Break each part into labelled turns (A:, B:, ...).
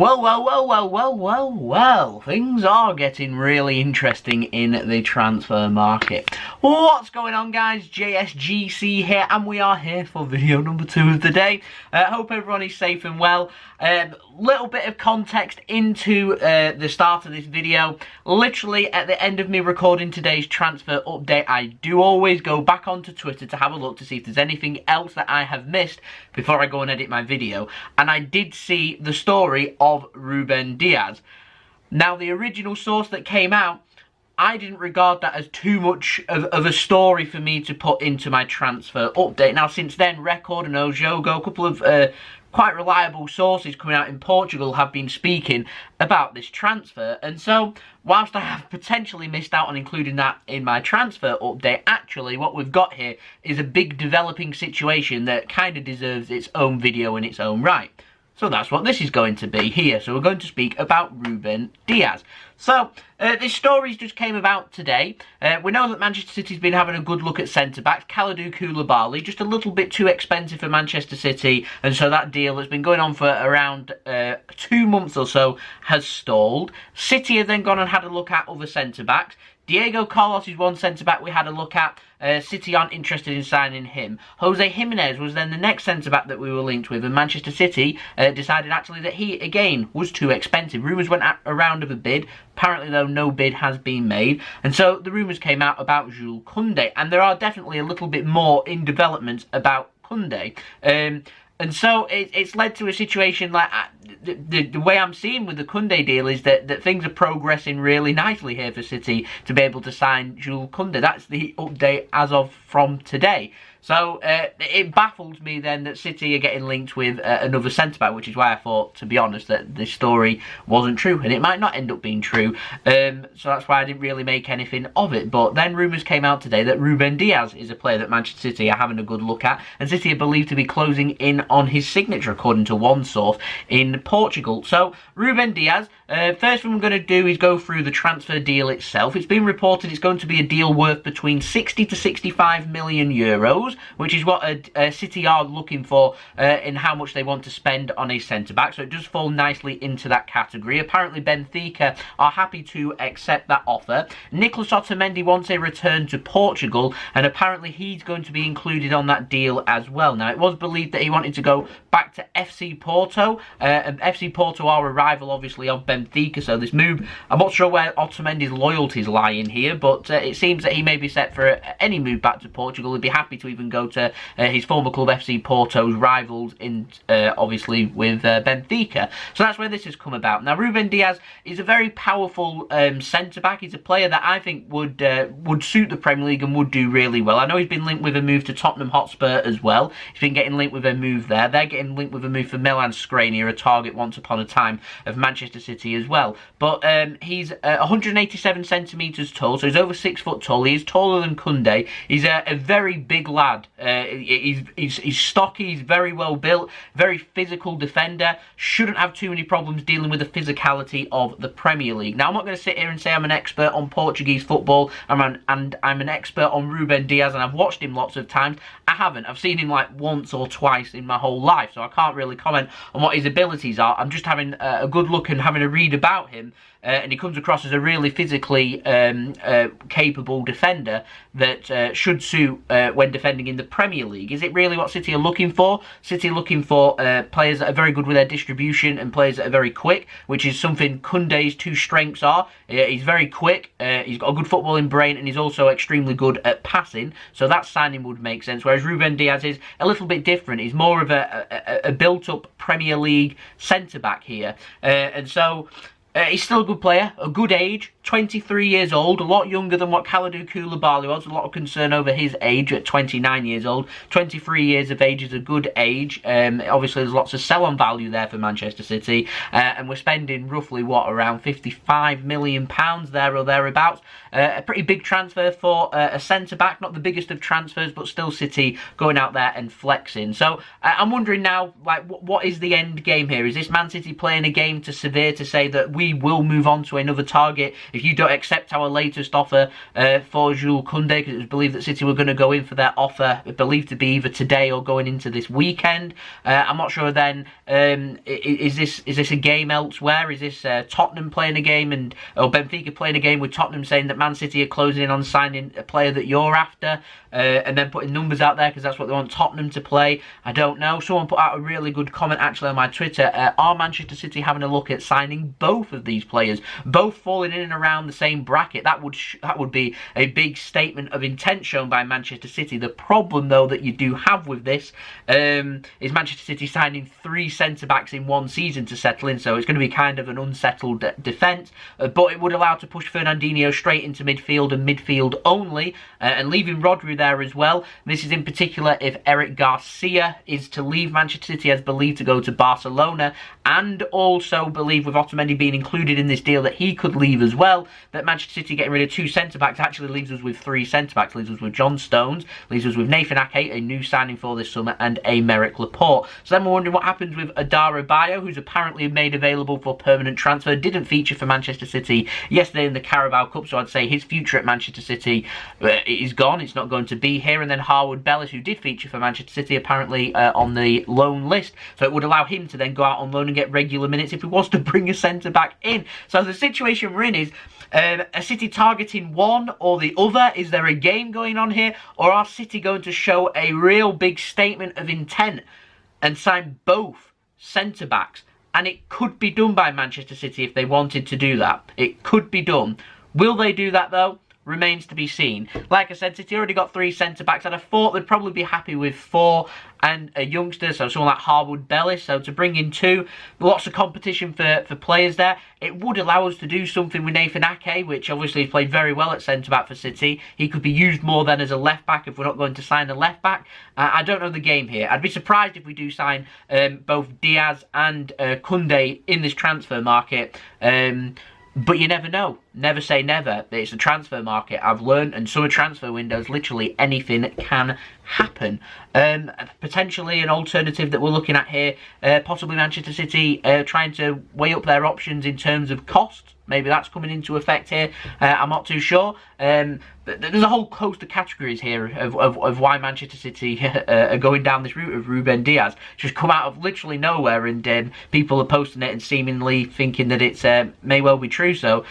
A: Well, things are getting really interesting in the transfer market. What's going on, guys? JSGC here, and we are here for video number 2 of the day. Hope everyone is safe and well. Little bit of context into the start of this video. Literally at the end of me recording today's transfer update, I do always go back onto Twitter to have a look to see if there's anything else that I have missed before I go and edit my video. And I did see the story of Ruben Dias. Now, the original source that came out, I didn't regard that as too much of a story for me to put into my transfer update. Now, since then, Record and Ojogo, a couple of quite reliable sources coming out in Portugal, have been speaking about this transfer. And so, whilst I have potentially missed out on including that in my transfer update, actually what we've got here is a big developing situation that kind of deserves its own video in its own right. So that's what this is going to be here. So we're going to speak about Ruben Dias. So, this story just came about today. We know that Manchester City's been having a good look at centre-backs. Kalidou Koulibaly, just a little bit too expensive for Manchester City, and so that deal that's been going on for around 2 months or so has stalled. City have then gone and had a look at other centre-backs. Diego Carlos is one centre-back we had a look at. City aren't interested in signing him. Jose Jimenez was then the next centre-back that we were linked with, and Manchester City decided actually that he, again, was too expensive. Rumours went a round of a bid. Apparently, though, no bid has been made. And so the rumours came out about Jules Koundé, and there are definitely a little bit more in development about Koundé. And so it's led to a situation like the way I'm seeing with the Koundé deal is that things are progressing really nicely here for City to be able to sign Jules Koundé. That's the update as of from today. So it baffles me then that City are getting linked with another centre-back, which is why I thought, to be honest, that this story wasn't true. And it might not end up being true. So that's why I didn't really make anything of it. But then rumours came out today that Ruben Dias is a player that Manchester City are having a good look at. And City are believed to be closing in on his signature, according to one source in Portugal. So Ruben Dias, first thing we're going to do is go through the transfer deal itself. It's been reported it's going to be a deal worth between 60 to 65 million euros. Which is what City are looking for in how much they want to spend on a centre-back. So it does fall nicely into that category. Apparently Benfica are happy to accept that offer. Nicolas Otamendi wants a return to Portugal, and apparently he's going to be included on that deal as well. Now, it was believed that he wanted to go back to FC Porto, and FC Porto are a rival, obviously, of Benfica, so this move, I'm not sure where Otamendi's loyalties lie in here, but it seems that he may be set for any move back to Portugal. He'd be happy to even go to his former club FC Porto's rivals in obviously with Benfica. So that's where this has come about. Now, Ruben Dias is a very powerful centre-back. He's a player that I think would suit the Premier League and would do really well. I know he's been linked with a move to Tottenham Hotspur as well. He's been getting linked with a move there. They're getting linked with a move for Milan Skriniar, a target once upon a time of Manchester City as well. But he's 187 centimetres tall, so he's over 6 foot tall. He is taller than Koundé. He's a very big lad. He's stocky, he's very well built, very physical defender, shouldn't have too many problems dealing with the physicality of the Premier League. Now, I'm not going to sit here and say I'm an expert on Portuguese football, and I'm an expert on Ruben Dias, and I've watched him lots of times. I haven't. I've seen him like once or twice in my whole life, so I can't really comment on what his abilities are. I'm just having a good look and having a read about him. And he comes across as a really physically capable defender that should suit when defending in the Premier League. Is it really what City are looking for? City are looking for players that are very good with their distribution and players that are very quick, which is something Koundé's two strengths are. He's very quick, he's got a good footballing brain, and he's also extremely good at passing. So that signing would make sense. Whereas Ruben Dias is a little bit different. He's more of a built-up Premier League centre-back here. And so he's still a good player, a good age, 23 years old, a lot younger than what Kalidou Koulibaly was. A lot of concern over his age at 29 years old. 23 years of age is a good age. Obviously, there's lots of sell-on value there for Manchester City. And we're spending roughly, around £55 million there or thereabouts. A pretty big transfer for a centre-back. Not the biggest of transfers, but still City going out there and flexing. So I'm wondering now, like, what is the end game here? Is this Man City playing a game to Sevilla to say that we will move on to another target if you don't accept our latest offer for Jules Koundé, because it was believed that City were going to go in for their offer, believed to be either today or going into this weekend. I'm not sure then, is this a game elsewhere? Is this Tottenham playing a game or Benfica playing a game with Tottenham saying that Man City are closing in on signing a player that you're after, and then putting numbers out there because that's what they want Tottenham to play? I don't know. Someone put out a really good comment actually on my Twitter. Are Manchester City having a look at signing both of these players, both falling in and around the same bracket? That would be a big statement of intent shown by Manchester City. The problem though that you do have with this is Manchester City signing 3 centre-backs in one season to settle in, so it's going to be kind of an unsettled defence, but it would allow to push Fernandinho straight into midfield and midfield only, and leaving Rodri there as well. This is in particular if Eric Garcia is to leave Manchester City, as believed to go to Barcelona, and also believe with Otamendi being included in this deal that he could leave as well, that Manchester City getting rid of 2 centre-backs actually leaves us with 3 centre-backs, leaves us with John Stones, leaves us with Nathan Ake, a new signing for this summer, and Aymeric Laporte. So then we're wondering what happens with Adara Bayo, who's apparently made available for permanent transfer, didn't feature for Manchester City yesterday in the Carabao Cup, so I'd say his future at Manchester City is gone, it's not going to be here. And then Harwood Bellis, who did feature for Manchester City, apparently on the loan list, so it would allow him to then go out on loan and get regular minutes if he was to bring a centre-back in. So the situation we're in is a City targeting one or the other. Is there a game going on here, or are City going to show a real big statement of intent and sign both centre-backs? And it could be done by Manchester City if they wanted to do that. It could be done. Will they do that though? Remains to be seen. Like I said, City already got 3 centre-backs, and I thought they'd probably be happy with 4 and a youngster, so someone like Harwood Bellis. So to bring in 2, lots of competition for players there. It would allow us to do something with Nathan Ake, which obviously has played very well at centre-back for City. He could be used more than as a left-back if we're not going to sign a left-back. I don't know the game here. I'd be surprised if we do sign both Dias and Koundé in this transfer market. But you never know. Never say never. It's a transfer market, I've learned, and summer transfer windows, literally anything can happen. Potentially an alternative that we're looking at here, possibly Manchester City trying to weigh up their options in terms of cost. Maybe that's coming into effect here. I'm not too sure. There's a whole host of categories here of why Manchester City are going down this route of Ruben Dias. Just come out of literally nowhere, and people are posting it and seemingly thinking that it may well be true. So,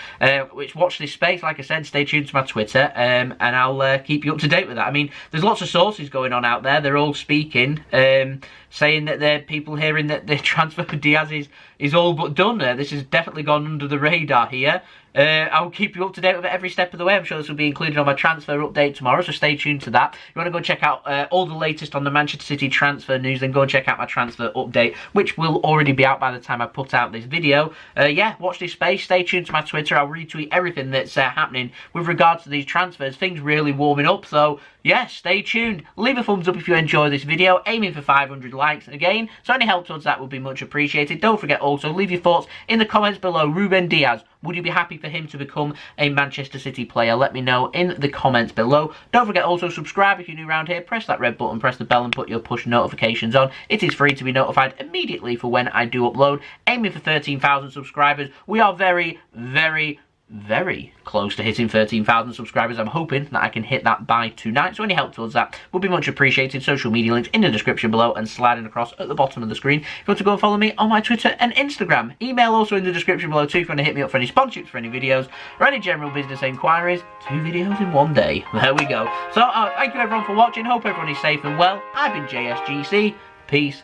A: watch this space. Like I said, stay tuned to my Twitter, and I'll keep you up to date with that. I mean, there's lots of sources going on out there. They're all speaking, saying that there are people hearing that the transfer for Dias is all but done. This has definitely gone under the radar here. I'll keep you up to date with it every step of the way. I'm sure this will be included on my transfer update tomorrow, so stay tuned to that. If you want to go check out all the latest on the Manchester City transfer news, then go and check out my transfer update, which will already be out by the time I put out this video. Yeah, watch this space, stay tuned to my Twitter. I'll retweet everything that's happening with regards to these transfers. Things really warming up, so yeah, stay tuned. Leave a thumbs up if you enjoy this video, aiming for 500 likes again, so any help towards that would be much appreciated. Don't forget also, leave your thoughts in the comments below. Ruben Dias, would you be happy for him to become a Manchester City player? Let me know in the comments below. Don't forget also, subscribe if you're new around here. Press that red button, press the bell and put your push notifications on. It is free to be notified immediately for when I do upload. Aiming for 13,000 subscribers. We are very, very, very close to hitting 13,000 subscribers. I'm hoping that I can hit that by tonight, so any help towards that would be much appreciated. Social media links in the description below and sliding across at the bottom of the screen. If you want to go and follow me on my Twitter and Instagram, email also in the description below too if you want to hit me up for any sponsorships for any videos or any general business inquiries. 2 videos in one day. There we go. So thank you everyone for watching. Hope everyone is safe and well. I've been JSGC. Peace.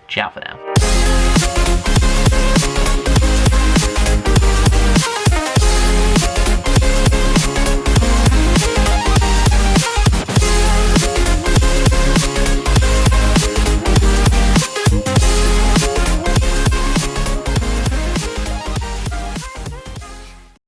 A: Ciao for now.